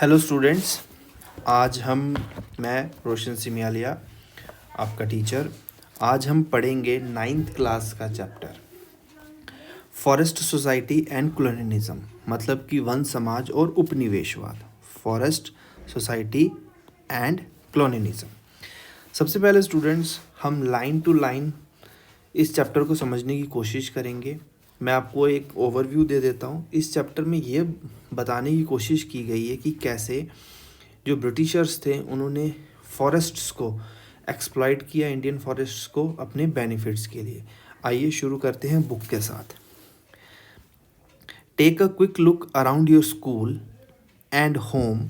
Hello students. आज मैं रोशन सिमियालिया, आपका टीचर। आज हम पढ़ेंगे 9th क्लास का chapter forest society and colonialism, मतलब कि वन समाज और उपनिवेशवाद। Forest society and colonialism. सबसे पहले स्टूडेंट्स, हम लाइन टू लाइन इस चैप्टर को समझने की कोशिश करेंगे। मैं आपको एक ओवरव्यू दे देता हूँ। इस चैप्टर में ये बताने की कोशिश की गई है कि कैसे जो ब्रिटिशर्स थे उन्होंने फॉरेस्ट्स को एक्सप्लॉइट किया, इंडियन फॉरेस्ट्स को अपने बेनिफिट्स के लिए। आइए शुरू करते हैं बुक के साथ। Take a quick look around your school and home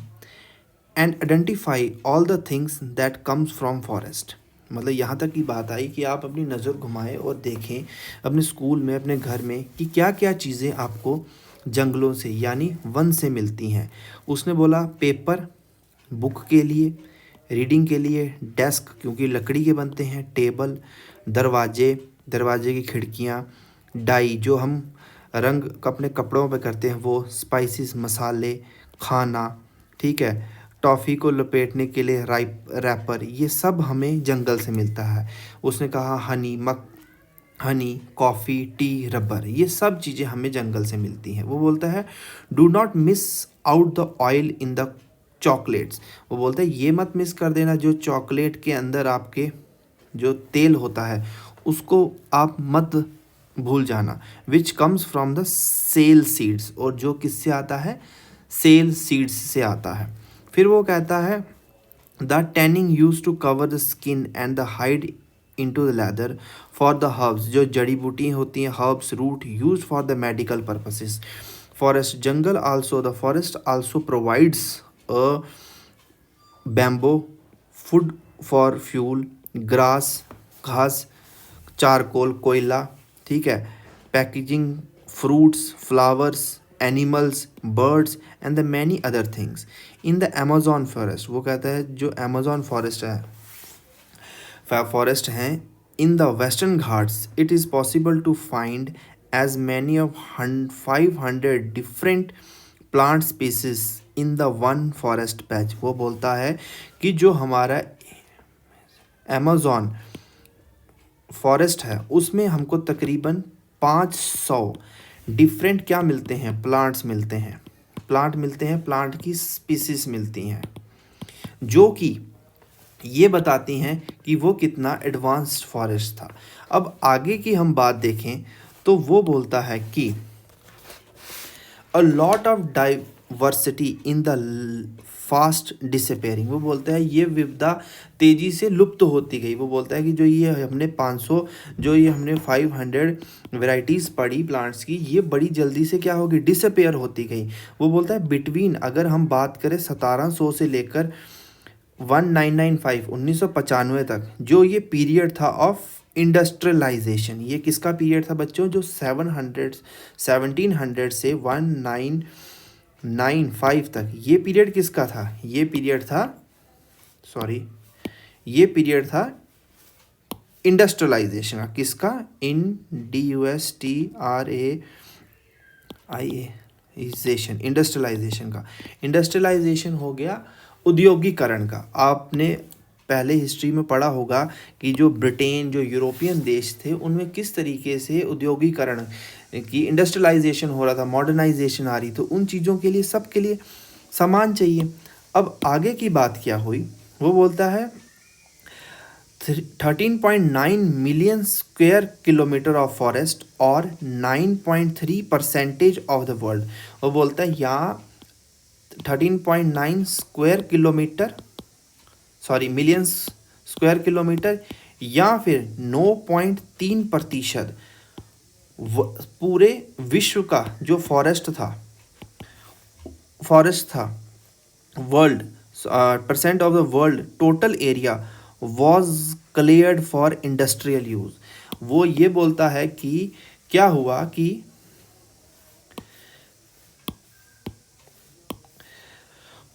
and identify all the things that comes from forest. मतलब यहाँ तक की बात आई कि आप अपनी नज़र घुमाएं और देखें अपने स्कूल में, अपने घर में, कि क्या क्या चीज़ें आपको जंगलों से यानी वन से मिलती हैं। उसने बोला पेपर बुक के लिए, रीडिंग के लिए डेस्क क्योंकि लकड़ी के बनते हैं, टेबल, दरवाजे की खिड़कियाँ, डाई जो हम रंग अपने कपड़ों पे करते हैं वो, स्पाइसेस मसाले, खाना, ठीक है, टॉफ़ी को लपेटने के लिए रैपर, ये सब हमें जंगल से मिलता है। उसने कहा हनी, कॉफ़ी, टी, रबर, ये सब चीज़ें हमें जंगल से मिलती हैं। वो बोलता है do not miss out the oil in the chocolates. वो बोलता है ये मत मिस कर देना जो चॉकलेट के अंदर आपके जो तेल होता है उसको आप मत भूल जाना। विच कम्स फ्रॉम द सेल सीड्स, और जो किससे आता है, सेल सीड्स से आता है। फिर वो कहता है the tanning use to cover the skin and the hide into the leather for the herbs, जो जड़ी बूटी होती हैं, herbs root used for the medical purposes. Forest also provides a bamboo, food for fuel, घास, charcoal, कोयला, ठीक है, packaging, fruits, flowers, animals, birds and the many other things in the Amazon forest. वो कहता है जो अमेजोन फॉरेस्ट हैं in the western Ghats, it is possible to find as many of 500 different plant species in the one forest patch. वो बोलता है कि जो हमारा अमेजोन फॉरेस्ट है उसमें हमको तकरीबन 500 डिफरेंट क्या मिलते हैं, प्लांट मिलते हैं, प्लांट की स्पीसीज मिलती हैं, जो कि ये बताती हैं कि वो कितना एडवांस्ड फॉरेस्ट था। अब आगे की हम बात देखें तो वो बोलता है कि a lot of diversity in the fast disappearing. वो बोलता है ये विविधता तेज़ी से लुप्त होती गई। वो बोलता है कि जो ये हमने 500 वैरायटीज़ पढ़ी प्लांट्स की, ये बड़ी जल्दी से क्या होगी, डिसअपेयर होती गई। वो बोलता है बिटवीन, अगर हम बात करें 1700 से लेकर 1995 तक, जो ये पीरियड था ऑफ इंडस्ट्रियलाइजेशन, ये किसका पीरियड था बच्चों, जो 1700 से 1995 तक, ये पीरियड किसका था, ये पीरियड था इंडस्ट्रियलाइजेशन का। किसका, इंडस्ट्रियलाइजेशन हो गया उद्योगीकरण का। आपने पहले हिस्ट्री में पढ़ा होगा कि जो ब्रिटेन, जो यूरोपियन देश थे, उनमें किस तरीके से उद्योगीकरण की इंडस्ट्रियलाइजेशन हो रहा था, मॉडर्नाइजेशन आ रही, तो उन चीज़ों के लिए, सब के लिए सामान चाहिए। अब आगे की बात क्या हुई, वो बोलता है 13.9 million square kilometre of forest और 9.3% ऑफ द वर्ल्ड। वो बोलता है यहाँ 13.9 मिलियन स्क्वायर किलोमीटर या फिर 9.3% पूरे विश्व का जो फॉरेस्ट था world, percent of the world total area was cleared for industrial use. वो ये बोलता है कि क्या हुआ कि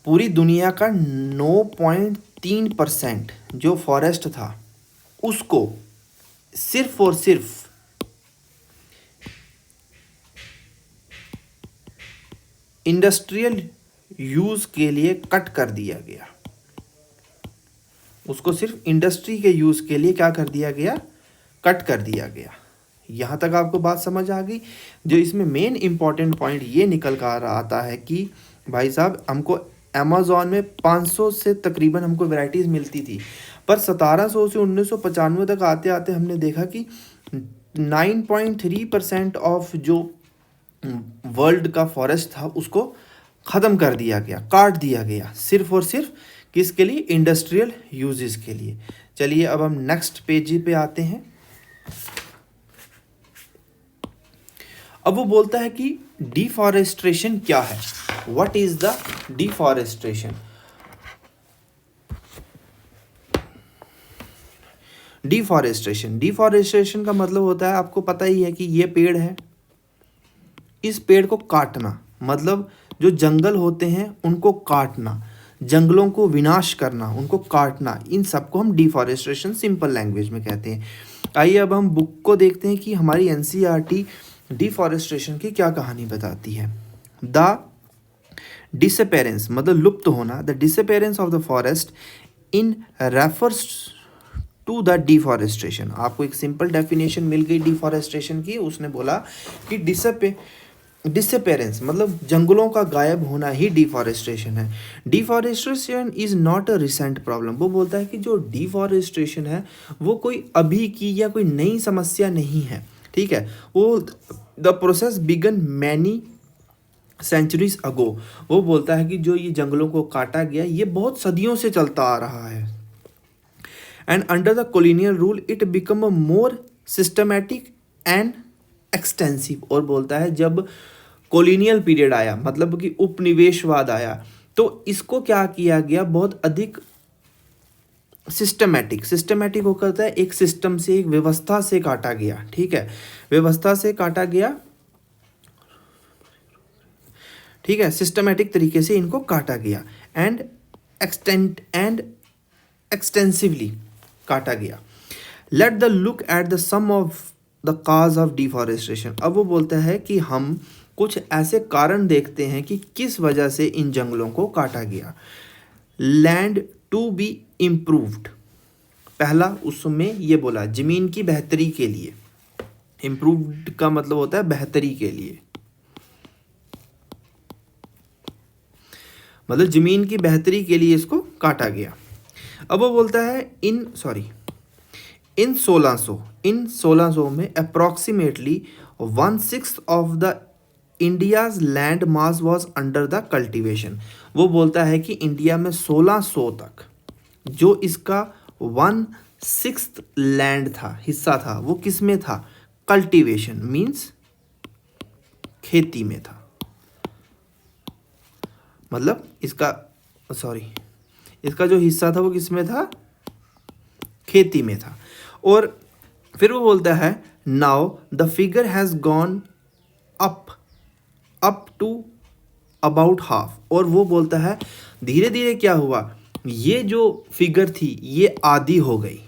पूरी दुनिया का 9.3% जो फॉरेस्ट था उसको सिर्फ और सिर्फ इंडस्ट्रियल यूज़ के लिए कट कर दिया गया, उसको सिर्फ इंडस्ट्री के यूज़ के लिए क्या कर दिया गया, कट कर दिया गया। यहाँ तक आपको बात समझ आ गई। जो इसमें मेन इंपॉर्टेंट पॉइंट ये निकल कर आता है कि भाई साहब हमको अमेज़ॉन में 500 से तकरीबन हमको वैरायटीज़ मिलती थी, पर 1700 से 1995 तक आते आते हमने देखा कि 9.3% ऑफ जो वर्ल्ड का फॉरेस्ट था उसको ख़त्म कर दिया गया, काट दिया गया, सिर्फ और सिर्फ किसके लिए, इंडस्ट्रियल यूजेस के लिए। चलिए अब हम नेक्स्ट पेज पे आते हैं। अब वो बोलता है कि डिफॉरेस्टेशन क्या है, what is the deforestation. Deforestation का मतलब होता है, आपको पता ही है कि ये पेड़ है, इस पेड़ को काटना, मतलब जो जंगल होते हैं उनको काटना, जंगलों को विनाश करना, उनको काटना, इन सबको हम डिफॉरेस्टेशन सिंपल लैंग्वेज में कहते हैं। आइए अब हम बुक को देखते हैं कि हमारी एनसीईआरटी डिफॉरेस्टेशन की क्या कहानी बताती है। द डिसअपेरेंस मतलब लुप्त होना, the disappearance of the forest in refers to the deforestation. आपको एक सिंपल डेफिनेशन मिल गई डिफॉरेस्टेशन की, उसने बोला कि डिसअपेरेंस मतलब जंगलों का गायब होना ही डिफॉरेस्टेशन है। Deforestation is not a recent problem. वो बोलता है कि जो डिफॉरेस्टेशन है वो कोई अभी की या कोई नई समस्या नहीं है, ठीक है। वो the process began many centuries ago. वो बोलता है कि जो ये जंगलों को काटा गया ये बहुत सदियों से चलता आ रहा है। And under the colonial rule it become a more systematic and extensive. और बोलता है जब कॉलोनियल पीरियड आया, मतलब कि उपनिवेशवाद आया, तो इसको क्या किया गया, बहुत अधिक सिस्टमैटिक हो करता है, एक सिस्टम से, एक व्यवस्था से काटा गया, ठीक है, व्यवस्था से काटा गया, ठीक है, सिस्टमैटिक तरीके से इनको काटा गया एंड एक्सटेंसिवली काटा गया। Let the look at the some of the cause of deforestation. अब वो बोलता है कि हम कुछ ऐसे कारण देखते हैं कि किस वजह से इन जंगलों को काटा गया। लैंड टू बी इम्प्रूव्ड, पहला उसमें ये बोला जमीन की बेहतरी के लिए, इम्प्रूव्ड का मतलब होता है बेहतरी के लिए, मतलब जमीन की बेहतरी के लिए इसको काटा गया। अब वो बोलता है इन 1600 में approximately 1/6 of the India's land mass was under the cultivation. वो बोलता है कि इंडिया में 1600 तक जो इसका 1/6 लैंड था, हिस्सा था, वो किस में था, कल्टिवेशन मीन्स खेती में था, मतलब इसका जो हिस्सा था वो किस में था, खेती में था। और फिर वो बोलता है now the figure has gone up to about half. और वो बोलता है धीरे धीरे क्या हुआ, ये जो फिगर थी ये आधी हो गई।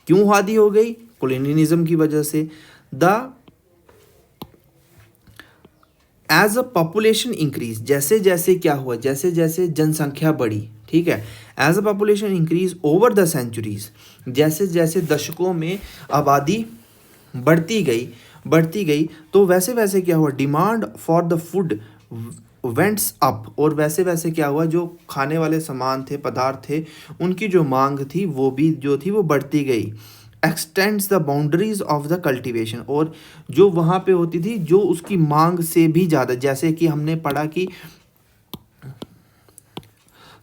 क्यों आधी हो गई, कॉलोनियलिज्म की वजह से। एज अ पॉपुलेशन इंक्रीज, जैसे जैसे क्या हुआ, जैसे जैसे जनसंख्या बढ़ी, ठीक है, as a population increase over the centuries, जैसे जैसे दशकों में आबादी बढ़ती गई, तो वैसे वैसे क्या हुआ, demand for the food vents up. और वैसे वैसे क्या हुआ, जो खाने वाले सामान थे, पदार्थ थे, उनकी जो मांग थी वो भी जो थी वो बढ़ती गई। X tends the boundaries of the cultivation, और जो वहाँ पे होती थी जो उसकी मांग से भी ज़्यादा, जैसे कि हमने पढ़ा कि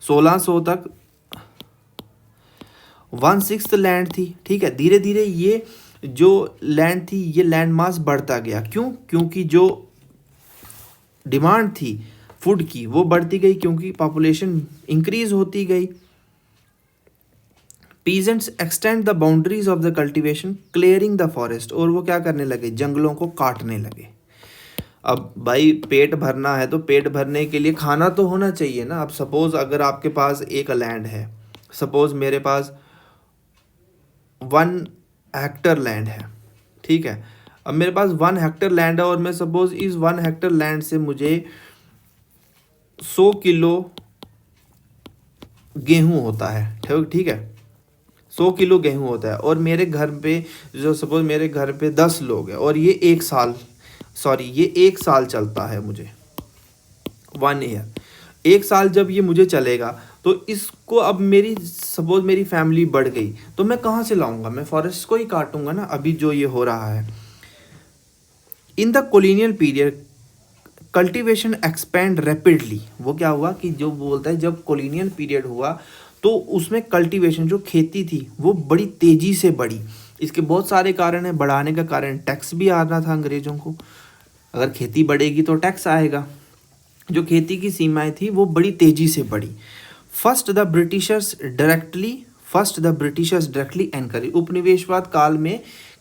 1600 तक 1/6 लैंड थी, ठीक है, धीरे धीरे ये जो लैंड थी ये लैंड मास बढ़ता गया। क्यों, क्योंकि जो डिमांड थी फूड की वो बढ़ती गई, क्योंकि पॉपुलेशन इंक्रीज होती गई। Peasants extend the boundaries of the cultivation clearing the forest, और वो क्या करने लगे, जंगलों को काटने लगे। अब भाई पेट भरना है तो पेट भरने के लिए खाना तो होना चाहिए ना। अब सपोज अगर आपके पास एक लैंड है, सपोज मेरे पास 1 हेक्टर लैंड है, ठीक है, अब मेरे पास 1 हेक्टर लैंड है और मैं सपोज इस 1 हेक्टर लैंड से मुझे 100 किलो गेहूं होता है, ठीक है, 100 किलो गेहूं होता है, और मेरे घर पे जो सपोज मेरे घर पे 10 लोग हैं, और ये 1 साल, सॉरी ये 1 साल चलता है मुझे, 1 ईयर, 1 साल जब ये मुझे चलेगा, तो इसको अब मेरी सपोज मेरी फैमिली बढ़ गई, तो मैं कहाँ से लाऊंगा, मैं फॉरेस्ट को ही काटूंगा ना, अभी जो ये हो रहा है। In the colonial period cultivation expand rapidly, वो क्या हुआ कि जो बोलता है जब कोलोनियल पीरियड हुआ तो उसमें कल्टीवेशन जो खेती थी वो बड़ी तेजी से बढ़ी। इसके बहुत सारे कारण हैं, बढ़ाने का कारण टैक्स भी आना था अंग्रेजों को, अगर खेती बढ़ेगी तो टैक्स आएगा। जो खेती की सीमाएं थी वो बड़ी तेजी से बढ़ी। First the Britishers directly encourage, उपनिवेशवाद काल में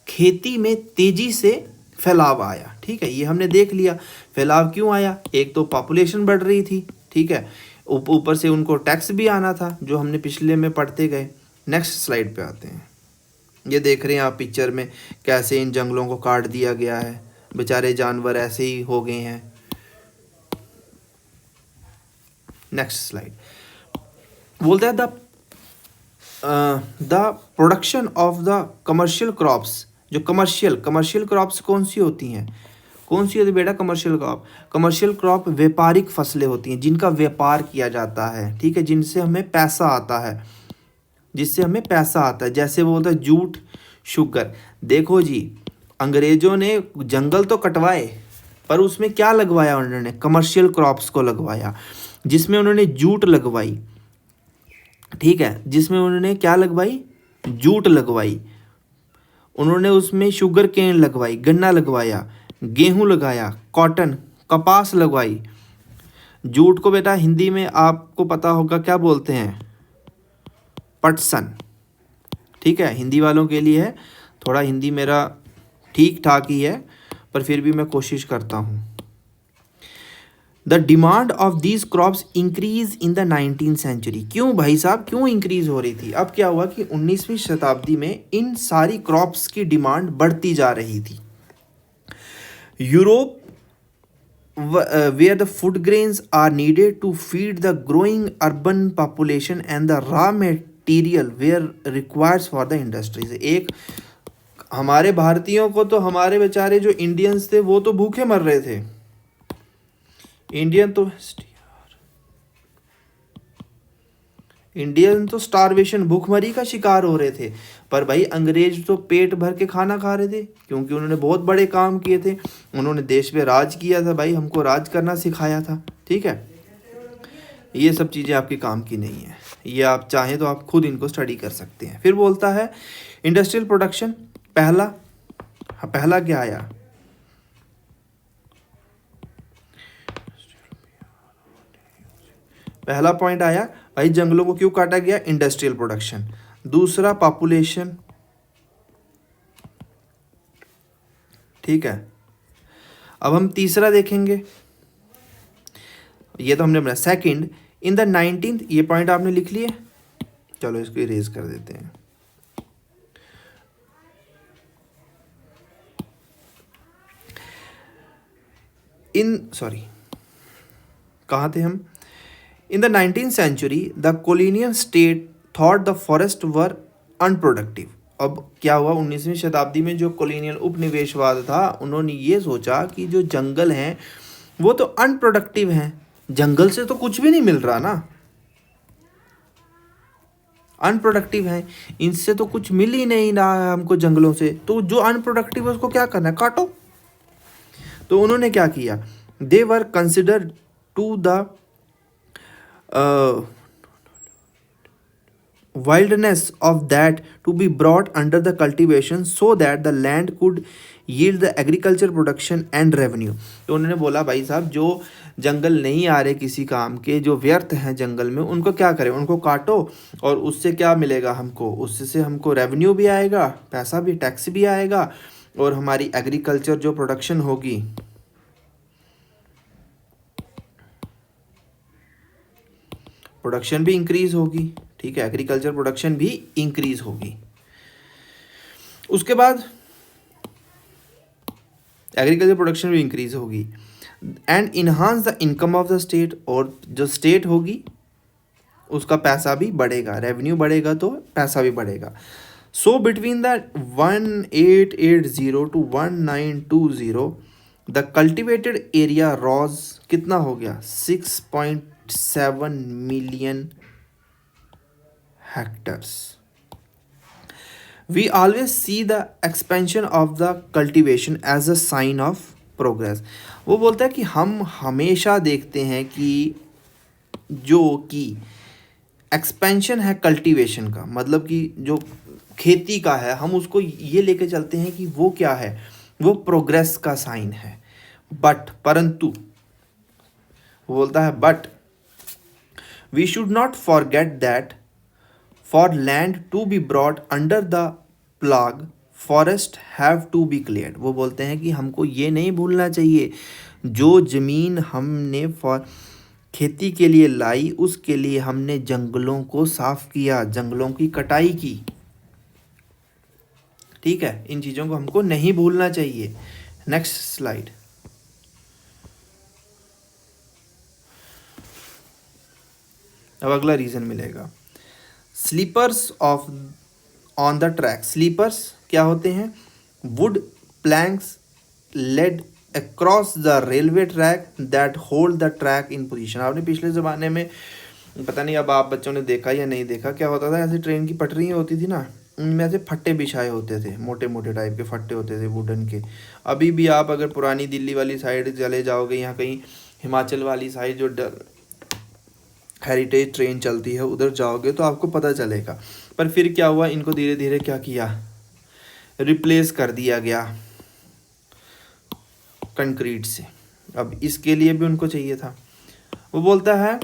खेती में तेजी से फैलाव आया, ठीक है, ये हमने देख लिया। फैलाव क्यों आया, एक तो पॉपुलेशन बढ़ रही थी, ठीक है, ऊपर से उनको टैक्स भी आना था, जो हमने पिछले में पढ़ते गए। नेक्स्ट स्लाइड पे आते हैं। ये देख रहे हैं आप पिक्चर में कैसे इन जंगलों को काट दिया गया है, बेचारे जानवर ऐसे ही हो गए हैं। नेक्स्ट स्लाइड बोलता है the production of the commercial crops, जो कमर्शियल क्रॉप्स कौन सी होती हैं, कौन सी होती है बेटा, कमर्शियल क्रॉप व्यापारिक फसलें होती हैं जिनका व्यापार किया जाता है, ठीक है, जिनसे हमें पैसा आता है, जैसे वो बोलता है जूट, शुगर। देखो जी, अंग्रेजों ने जंगल तो कटवाए, पर उसमें क्या लगवाया उन्होंने, कमर्शियल क्रॉप्स को लगवाया, जिसमें उन्होंने जूट लगवाई, ठीक है, जिसमें उन्होंने क्या लगवाई, जूट लगवाई, उन्होंने उसमें शुगर केन लगवाई, गन्ना लगवाया, गेहूं लगाया, कॉटन, कपास लगवाई। जूट को बेटा हिंदी में आपको पता होगा क्या बोलते हैं, पटसन, ठीक है, हिंदी वालों के लिए है, थोड़ा हिंदी मेरा ठीक ठाक ही है, पर फिर भी मैं कोशिश करता हूँ। The demand of these crops increase in the 19th century, क्यों भाई साहब, क्यों इंक्रीज हो रही थी, अब क्या हुआ कि 19वीं शताब्दी में इन सारी क्रॉप्स की डिमांड बढ़ती जा रही थी। Europe where the food grains are needed to feed the growing urban population and the raw material were required for the industries। एक हमारे भारतीयों को तो, हमारे बेचारे जो इंडियंस थे वो तो भूखे मर रहे थे, इंडियन तो स्टारवेशन, भूखमरी का शिकार हो रहे थे। पर भाई अंग्रेज तो पेट भर के खाना खा रहे थे, क्योंकि उन्होंने बहुत बड़े काम किए थे, उन्होंने देश पे राज किया था, भाई हमको राज करना सिखाया था, ठीक है। ये सब चीज़ें आपके काम की नहीं है, ये आप चाहें तो आप खुद इनको स्टडी कर सकते हैं। फिर बोलता है इंडस्ट्रियल प्रोडक्शन, पहला क्या आया, पहला पॉइंट आया भाई जंगलों को क्यों काटा गया, इंडस्ट्रियल प्रोडक्शन। दूसरा पॉपुलेशन, ठीक है। अब हम तीसरा देखेंगे, ये तो हमने बनाया। सेकंड, इन द 19th, ये पॉइंट आपने लिख लिए, चलो इसको इरेज कर देते हैं। कहाँ थे हम, in the 19th century the colonial state thought the forest were unproductive. अब क्या हुआ, 19वीं शताब्दी में जो कोलोनियल उपनिवेशवाद था, उन्होंने ये सोचा कि जो जंगल हैं वो तो अनप्रोडक्टिव हैं, जंगल से तो कुछ भी नहीं मिल रहा ना, अनप्रोडक्टिव हैं, इनसे तो कुछ मिल ही नहीं रहा है हमको जंगलों से, तो जो अनप्रोडक्टिव है उसको क्या करना है, काटो। तो उन्होंने क्या किया, they were consider to the wilderness of that to be brought under the cultivation so that the land could yield the agriculture production and revenue। तो उन्होंने बोला भाई साहब जो जंगल नहीं आ रहे किसी काम के, जो व्यर्थ हैं जंगल में, उनको क्या करें, उनको काटो, और उससे क्या मिलेगा हमको, उससे हमको रेवेन्यू भी आएगा, पैसा भी, टैक्स भी आएगा, और हमारी एग्रीकल्चर जो प्रोडक्शन होगी, प्रोडक्शन भी इंक्रीज होगी, ठीक है, एग्रीकल्चर प्रोडक्शन भी इंक्रीज होगी। उसके बाद एग्रीकल्चर प्रोडक्शन भी इंक्रीज होगी। And enhance the income of the state, और जो स्टेट होगी उसका पैसा भी बढ़ेगा, रेवेन्यू बढ़ेगा तो पैसा भी बढ़ेगा. So between the 1880 to 1920 the cultivated area rose कितना हो गया 6.7 million hectares. We always see the expansion of the cultivation as a sign of progress. वो बोलता है कि हम हमेशा देखते हैं कि जो कि एक्सपेंशन है कल्टीवेशन का, मतलब कि जो खेती का है, हम उसको ये लेके चलते हैं कि वो क्या है, वो प्रोग्रेस का साइन है. बट परंतु वो बोलता है but we should not forget that for land to be brought under the plough forest have to be cleared. वो बोलते हैं कि हमको ये नहीं भूलना चाहिए, जो ज़मीन हमने फॉर खेती के लिए लाई उसके लिए हमने जंगलों को साफ किया, जंगलों की कटाई की. ठीक है, इन चीज़ों को हमको नहीं भूलना चाहिए. Next slide. अब अगला रीज़न मिलेगा, sleepers of on the track. Sleepers क्या होते हैं, wood planks laid across the railway track that hold the track in position. आपने पिछले ज़माने में, पता नहीं अब आप बच्चों ने देखा या नहीं देखा, क्या होता था, ऐसे ट्रेन की पटरियाँ होती थी ना, उनमें ऐसे फट्टे बिछाए होते थे, मोटे मोटे टाइप के फट्टे होते थे वुडन के. अभी भी आप अगर पुरानी दिल्ली वाली साइड चले जाओगे, यहाँ कहीं हिमाचल वाली साइड जो हेरिटेज ट्रेन चलती है उधर जाओगे तो आपको पता चलेगा. पर फिर क्या हुआ, इनको धीरे धीरे क्या किया, रिप्लेस कर दिया गया कंक्रीट से. अब इसके लिए भी उनको चाहिए था. वो बोलता है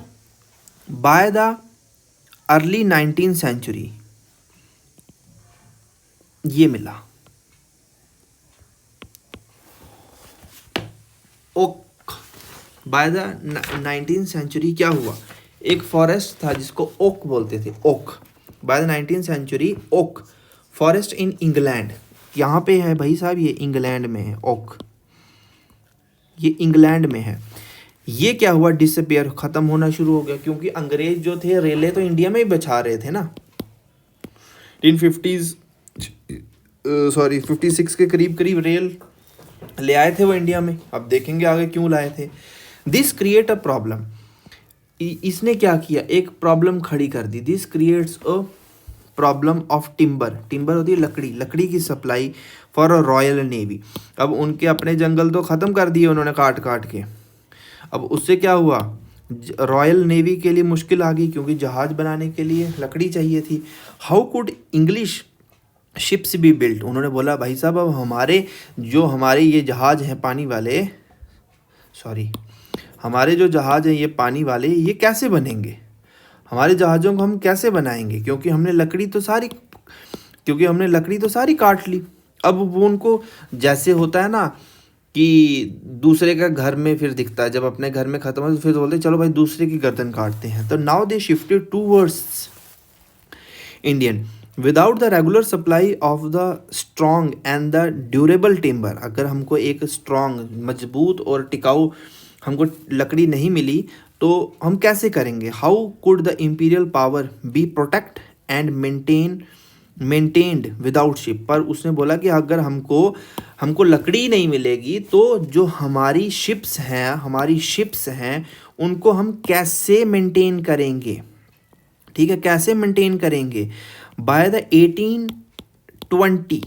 by the early 19th century ये मिला okay. By the 19th century क्या हुआ, एक फॉरेस्ट था जिसको ओक बोलते थे, oak. By the 19th century oak forest in England, यहाँ पे है भाई साहब, ये इंग्लैंड में है ओक, ये इंग्लैंड में है. ये क्या हुआ, डिसअपियर, ख़त्म होना शुरू हो गया, क्योंकि अंग्रेज जो थे रेले तो इंडिया में ही बचा रहे थे ना. 1950s 56 के करीब करीब रेल ले आए थे वो इंडिया में. अब देखेंगे आगे क्यों लाए थे. This create a problem. इसने क्या किया, एक प्रॉब्लम खड़ी कर दी. This creates a problem of timber. Timber होती है लकड़ी, लकड़ी की supply for a royal navy. अब उनके अपने जंगल तो ख़त्म कर दिए उन्होंने काट काट के. अब उससे क्या हुआ, रॉयल नेवी के लिए मुश्किल आ गई, क्योंकि जहाज़ बनाने के लिए लकड़ी चाहिए थी. How could English ships be built. उन्होंने बोला भाई साहब अब हमारे ये जहाज़ हैं पानी वाले, हमारे जो जहाज़ हैं ये पानी वाले, ये कैसे बनेंगे, हमारे जहाज़ों को हम कैसे बनाएंगे, क्योंकि हमने लकड़ी तो सारी काट ली. अब वो उनको जैसे होता है ना कि दूसरे का घर में फिर दिखता है, जब अपने घर में ख़त्म हो तो फिर बोलते चलो भाई दूसरे की गर्दन काटते हैं. तो now they shifted towards Indian without the regular supply of the strong and the durable timber. अगर हमको एक स्ट्रॉन्ग, मजबूत और टिकाऊ हमको लकड़ी नहीं मिली तो हम कैसे करेंगे. How could the imperial power be protect and maintained without ship. पर उसने बोला कि अगर हमको लकड़ी नहीं मिलेगी तो जो हमारी शिप्स हैं उनको हम कैसे मेंटेन करेंगे. ठीक है, कैसे मेंटेन करेंगे. By the 1820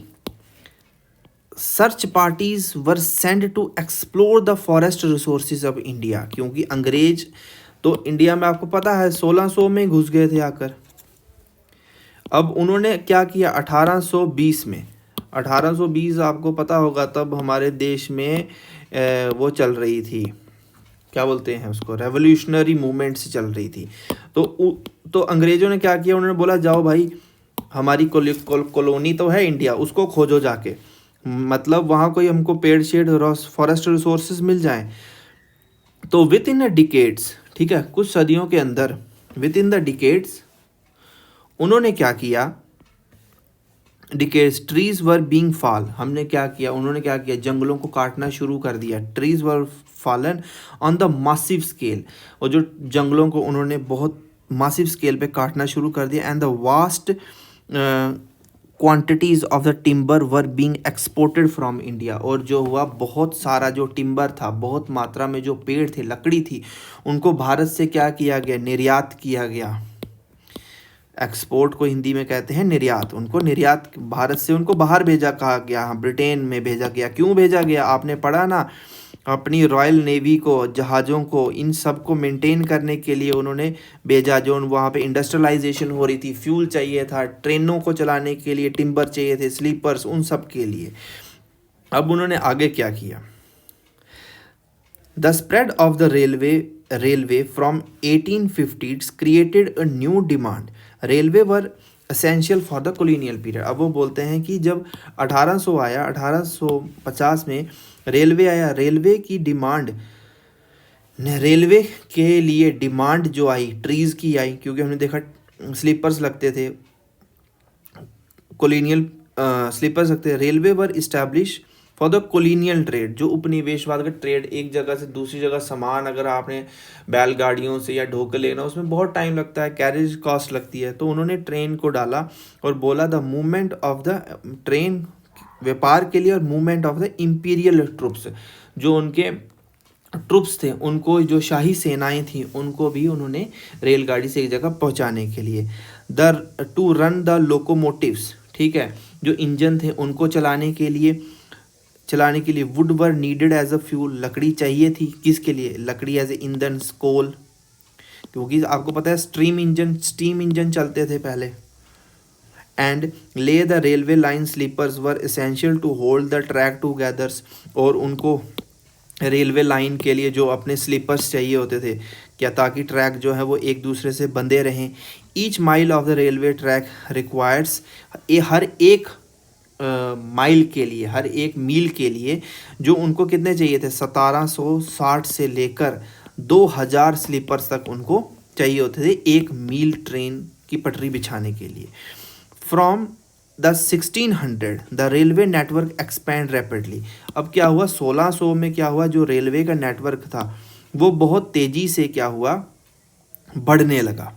search parties were send to explore the forest resources of India. क्योंकि अंग्रेज तो इंडिया में आपको पता है 1600 में घुस गए थे आकर. अब उन्होंने क्या किया 1820 आपको पता होगा, तब हमारे देश में वो चल रही थी, क्या बोलते हैं उसको, रेवोल्यूशनरी मूवमेंट्स चल रही थी. तो अंग्रेज़ों ने क्या किया, उन्होंने बोला जाओ भाई हमारी कॉलोनी तो है इंडिया, उसको खोजो जाके, मतलब वहाँ कोई हमको पेड़ शेड फॉरेस्ट रिसोर्सेज मिल जाए. तो विद इन अ डिकेड्स, ठीक है, कुछ सदियों के अंदर, विद इन द डिकेड्स उन्होंने क्या किया, decades trees were being fall, हमने क्या किया, उन्होंने क्या किया, जंगलों को काटना शुरू कर दिया। Trees were fallen on the massive scale, और जो जंगलों को उन्होंने बहुत मासिव स्केल पे काटना शुरू कर दिया। And the vast quantities of the timber were being exported from India, और जो हुआ बहुत सारा जो टिम्बर था, बहुत मात्रा में जो पेड़ थे, लकड़ी थी, उनको भारत से क्या किया गया, निर्यात किया गया। एक्सपोर्ट को हिंदी में कहते हैं निर्यात, उनको निर्यात भारत से उनको बाहर भेजा कहा गया, ब्रिटेन में भेजा गया। क्यों भेजा गया, आपने पढ़ा ना, अपनी रॉयल नेवी को, जहाज़ों को, इन सब को मेंटेन करने के लिए उन्होंने भेजा। जो वहाँ पे इंडस्ट्रियलाइजेशन हो रही थी, फ्यूल चाहिए था, ट्रेनों को चलाने के लिए टिम्बर चाहिए थे, स्लीपर्स, उन सब के लिए। अब उन्होंने आगे क्या किया, the spread of the railway from 1850s created a new demand. Railway were essential for the colonial period. अब वो बोलते हैं कि जब 1800 आया, 1850 में रेलवे आया, रेलवे की डिमांड, रेलवे के लिए डिमांड जो आई, ट्रीज़ की आई, क्योंकि हमने देखा स्लीपर्स लगते थे, कॉलोनियल स्लीपर्स लगते थे। Railway were establish for the colonial trade, जो उपनिवेशवाद का ट्रेड, एक जगह से दूसरी जगह सामान अगर आपने बैलगाड़ियों से या ढो के लेना, उसमें बहुत टाइम लगता है, कैरेज कॉस्ट लगती है। तो उन्होंने ट्रेन को डाला और बोला the movement of the train, व्यापार के लिए, और movement of the imperial troops, जो उनके ट्रुप्स थे, उनको, जो शाही सेनाएं थी, उनको भी उन्होंने रेलगाड़ी से एक जगह पहुंचाने के लिए। The to run the locomotives, ठीक है, जो इंजन थे उनको चलाने के लिए wood were needed as a fuel, लकड़ी चाहिए थी, किसके लिए, लकड़ी एज ए ईंधन, कोल, क्योंकि आपको पता है स्टीम इंजन चलते थे पहले। And lay the railway line sleepers were essential to hold the track togethers, और उनको रेलवे लाइन के लिए जो अपने स्लीपर्स चाहिए होते थे, क्या, ताकि ट्रैक जो है वो एक दूसरे से बंधे रहें। Each mile of the railway track requires, हर एक माइल के लिए, हर एक मील के लिए जो उनको कितने चाहिए थे, 1760 से लेकर 2000 स्लीपर्स तक उनको चाहिए होते थे एक मील ट्रेन की पटरी बिछाने के लिए। From the 1600 the railway network expand rapidly. अब क्या हुआ, 1600 में क्या हुआ, जो रेलवे का नेटवर्क था वो बहुत तेज़ी से क्या हुआ, बढ़ने लगा।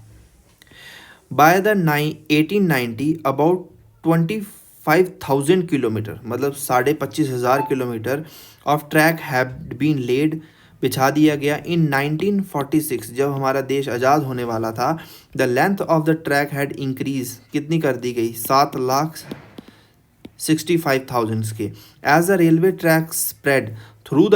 बाय द 1890 अबाउट 25,000 किलोमीटर, मतलब 25,500 kilometre of track have been laid, बिछा दिया गया। इन 1946 जब हमारा देश आज़ाद होने वाला था, the length of the track had increase, कितनी कर दी गई, 7,65,000 के। As the railway track spread through the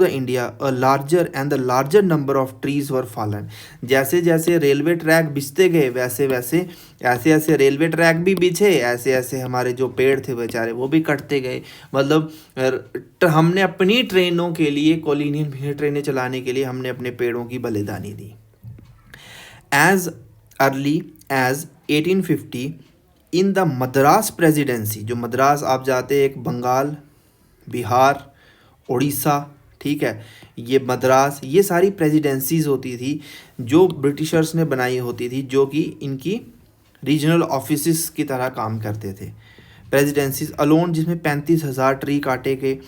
India a larger and the larger number of trees were fallen. जैसे जैसे रेलवे ट्रैक बिछते गए, वैसे वैसे ऐसे ऐसे रेलवे ट्रैक भी बिछे, ऐसे ऐसे हमारे जो पेड़ थे बेचारे वो भी कटते गए। मतलब हमने अपनी ट्रेनों के लिए, कॉलोनियल ट्रेनें चलाने के लिए हमने अपने पेड़ों की बलिदानी दी। As early as 1850 in the Madras presidency, जो मद्रास आप जाते एक बंगाल, बिहार, उड़ीसा, ठीक है, ये मद्रास, ये सारी प्रेसिडेंसीज होती थी जो ब्रिटिशर्स ने बनाई होती थी, जो कि इनकी रीजनल ऑफिसेस की तरह काम करते थे। प्रेसिडेंसीज अलोन, जिसमें 35,000 ट्री काटे गए,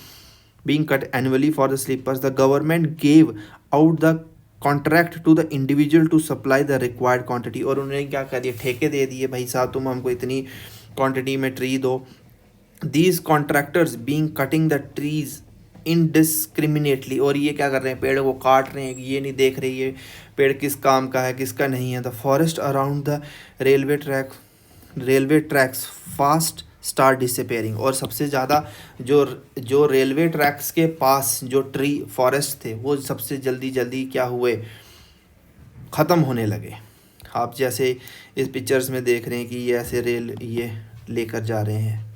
being cut annually for the sleepers. The government gave out the contract to the individual to supply the required quantity, और उन्होंने क्या कर दिया, ठेके दे दिए, भाई साहब तुम हमको इतनी क्वांटिटी में ट्री दो। These contractors being cutting the trees indiscriminately, और ये क्या कर रहे हैं, पेड़ को काट रहे हैं, ये नहीं देख रही है पेड़ किस काम का है किसका नहीं है। The forest around the railway tracks fast start disappearing, और सबसे ज़्यादा जो रेलवे ट्रैक्स के पास जो ट्री फॉरेस्ट थे वो सबसे जल्दी क्या हुए, ख़त्म होने लगे। आप जैसे इस पिक्चर्स में देख रहे हैं कि ये ऐसे रेल ये लेकर जा रहे हैं।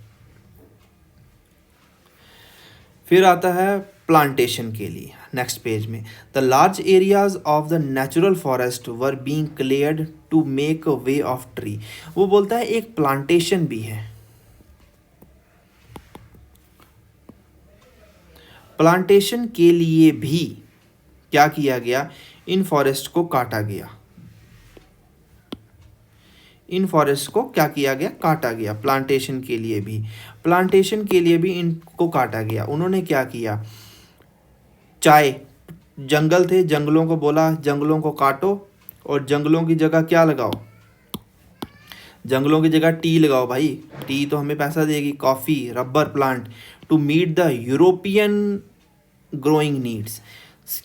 फिर आता है प्लांटेशन के लिए, नेक्स्ट पेज में। The large areas of the natural forest were being cleared to make a way of tree. वो बोलता है एक प्लांटेशन भी है, प्लांटेशन के लिए भी क्या किया गया, इन फॉरेस्ट को काटा गया, इन फॉरेस्ट को क्या किया गया, काटा गया। प्लांटेशन के लिए भी इनको काटा गया। उन्होंने क्या किया, चाय, जंगल थे, जंगलों को बोला जंगलों को काटो और जंगलों की जगह क्या लगाओ, जंगलों की जगह टी लगाओ भाई, टी तो हमें पैसा देगी। Coffee, rubber plant to meet the European growing needs.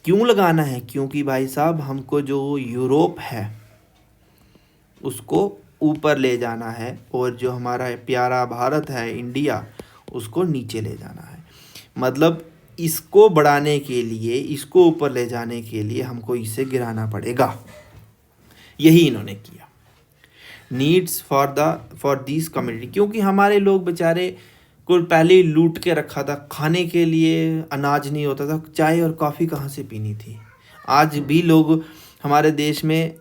क्यों लगाना है, क्योंकि भाई साहब हमको जो यूरोप है उसको ऊपर ले जाना है और जो हमारा प्यारा भारत है इंडिया उसको नीचे ले जाना है। मतलब इसको बढ़ाने के लिए, इसको ऊपर ले जाने के लिए हमको इसे गिराना पड़ेगा। यही इन्होंने किया। नीड्स फॉर दिस कम्युनिटी, क्योंकि हमारे लोग बेचारे को पहले ही लूट के रखा था, खाने के लिए अनाज नहीं होता था, चाय और कॉफ़ी कहाँ से पीनी थी। आज भी लोग हमारे देश में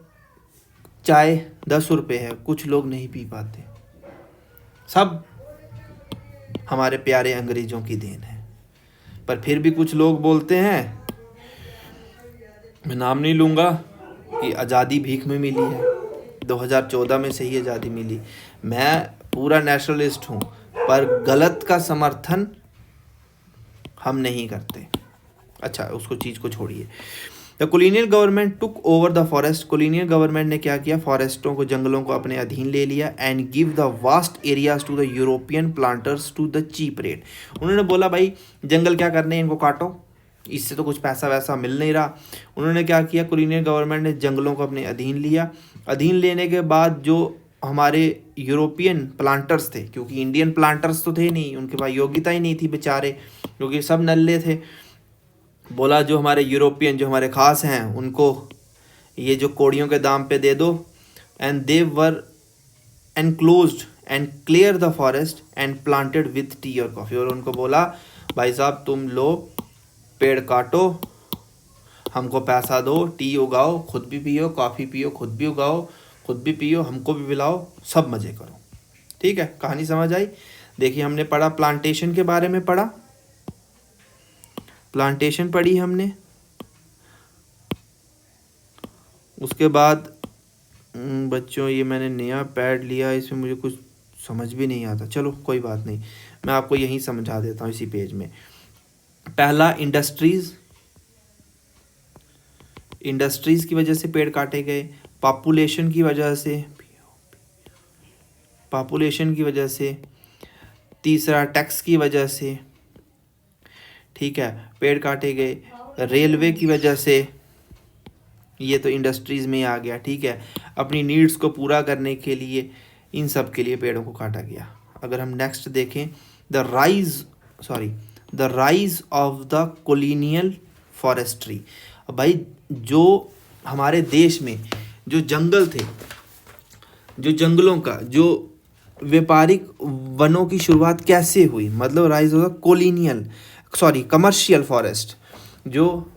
चाय 10 रुपये है, कुछ लोग नहीं पी पाते। सब हमारे प्यारे अंग्रेज़ों की देन है। पर फिर भी कुछ लोग बोलते हैं, मैं नाम नहीं लूँगा, कि आज़ादी भीख में मिली है। 2014 में सही आज़ादी मिली। मैं पूरा नेशनलिस्ट हूँ, पर गलत का समर्थन हम नहीं करते। अच्छा, उसको चीज़ को छोड़िए। The colonial government took over the forest. Colonial government ने क्या किया, फॉरेस्टों को, जंगलों को अपने अधीन ले लिया। And give the vast areas to the European planters to the cheap rate. उन्होंने बोला भाई जंगल क्या करने, इनको काटो, इससे तो कुछ पैसा वैसा मिल नहीं रहा। उन्होंने क्या किया, कोलोनियल गवर्नमेंट ने जंगलों को अपने अधीन लिया। अधीन लेने के बाद जो हमारे यूरोपियन प्लांटर्स थे, क्योंकि इंडियन प्लांटर्स तो थे नहीं, उनके पास योग्यता ही नहीं थी बेचारे, क्योंकि सब नल्ले थे। बोला जो हमारे यूरोपियन, जो हमारे ख़ास हैं, उनको ये जो कोड़ियों के दाम पे दे दो। And they were enclosed and clear the forest and planted with T और कॉफ़ी। और उनको बोला भाई साहब तुम लो, पेड़ काटो, हमको पैसा दो, टी उगाओ, खुद भी पियो, कॉफ़ी पियो, खुद भी उगाओ, खुद भी पियो, हमको भी पिलाओ, सब मज़े करो। ठीक है, कहानी समझ आई। देखिए हमने पढ़ा, प्लांटेशन के बारे में पढ़ा, प्लांटेशन पढ़ी हमने। उसके बाद बच्चों ये मैंने नया पैड लिया, इसमें मुझे कुछ समझ भी नहीं आता। चलो कोई बात नहीं, मैं आपको यहीं समझा देता हूँ इसी पेज में। पहला, इंडस्ट्रीज़ की वजह से पेड़ काटे गए, पॉपुलेशन की वजह से, तीसरा टैक्स की वजह से, ठीक है, पेड़ काटे गए। रेलवे की वजह से, ये तो इंडस्ट्रीज़ में ही आ गया। ठीक है, अपनी नीड्स को पूरा करने के लिए, इन सब के लिए पेड़ों को काटा गया। अगर हम नेक्स्ट देखें, the rise of the colonial forestry. भाई जो हमारे देश में जो जंगल थे, जो जंगलों का, जो व्यापारिक वनों की शुरुआत कैसे हुई, मतलब rise of the commercial forest. जो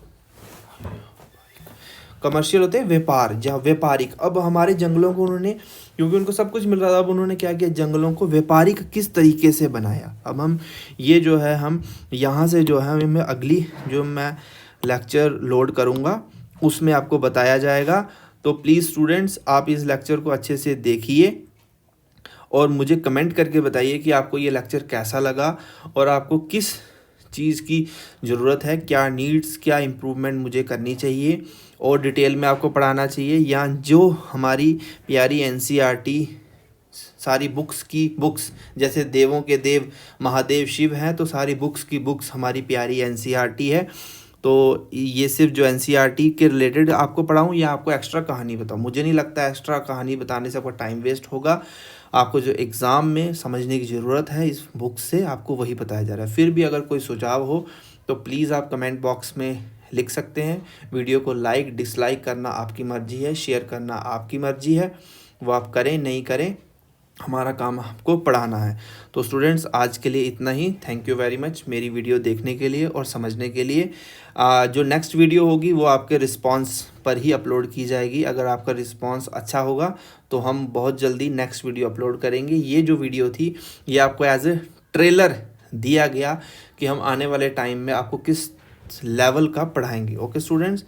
कमर्शियल होते हैं व्यापार, जहाँ व्यापारिक, अब हमारे जंगलों को उन्होंने, क्योंकि उनको सब कुछ मिल रहा था, अब उन्होंने क्या किया, जंगलों को व्यापारिक किस तरीके से बनाया। अब हम ये जो है, हम यहाँ से जो है, मैं अगली जो मैं लेक्चर लोड करूँगा उसमें आपको बताया जाएगा। तो प्लीज़ स्टूडेंट्स, आप इस लेक्चर को अच्छे से देखिए और मुझे कमेंट करके बताइए कि आपको ये लेक्चर कैसा लगा और आपको किस चीज़ की ज़रूरत है, क्या नीड्स, क्या इम्प्रूवमेंट मुझे करनी चाहिए और डिटेल में आपको पढ़ाना चाहिए, या जो हमारी प्यारी एनसीईआरटी सारी बुक्स जैसे देवों के देव महादेव शिव हैं, तो सारी बुक्स हमारी प्यारी एनसीईआरटी है। तो ये सिर्फ जो एनसीईआरटी के रिलेटेड आपको पढ़ाऊँ या आपको एक्स्ट्रा कहानी बताऊँ, मुझे नहीं लगता एक्स्ट्रा कहानी बताने से आपका टाइम वेस्ट होगा। आपको जो एग्ज़ाम में समझने की ज़रूरत है इस बुक से, आपको वही बताया जा रहा है। फिर भी अगर कोई सुझाव हो तो प्लीज़ आप कमेंट बॉक्स में लिख सकते हैं। वीडियो को लाइक डिसलाइक करना आपकी मर्ज़ी है, शेयर करना आपकी मर्ज़ी है, वो आप करें नहीं करें, हमारा काम आपको पढ़ाना है। तो स्टूडेंट्स, आज के लिए इतना ही। थैंक यू वेरी मच मेरी वीडियो देखने के लिए और समझने के लिए। जो नेक्स्ट वीडियो होगी वो आपके रिस्पांस पर ही अपलोड की जाएगी। अगर आपका रिस्पांस अच्छा होगा तो हम बहुत जल्दी नेक्स्ट वीडियो अपलोड करेंगे। ये जो वीडियो थी ये आपको एज ए ट्रेलर दिया गया कि हम आने वाले टाइम में आपको किस लेवल का पढ़ाएंगे। Okay students.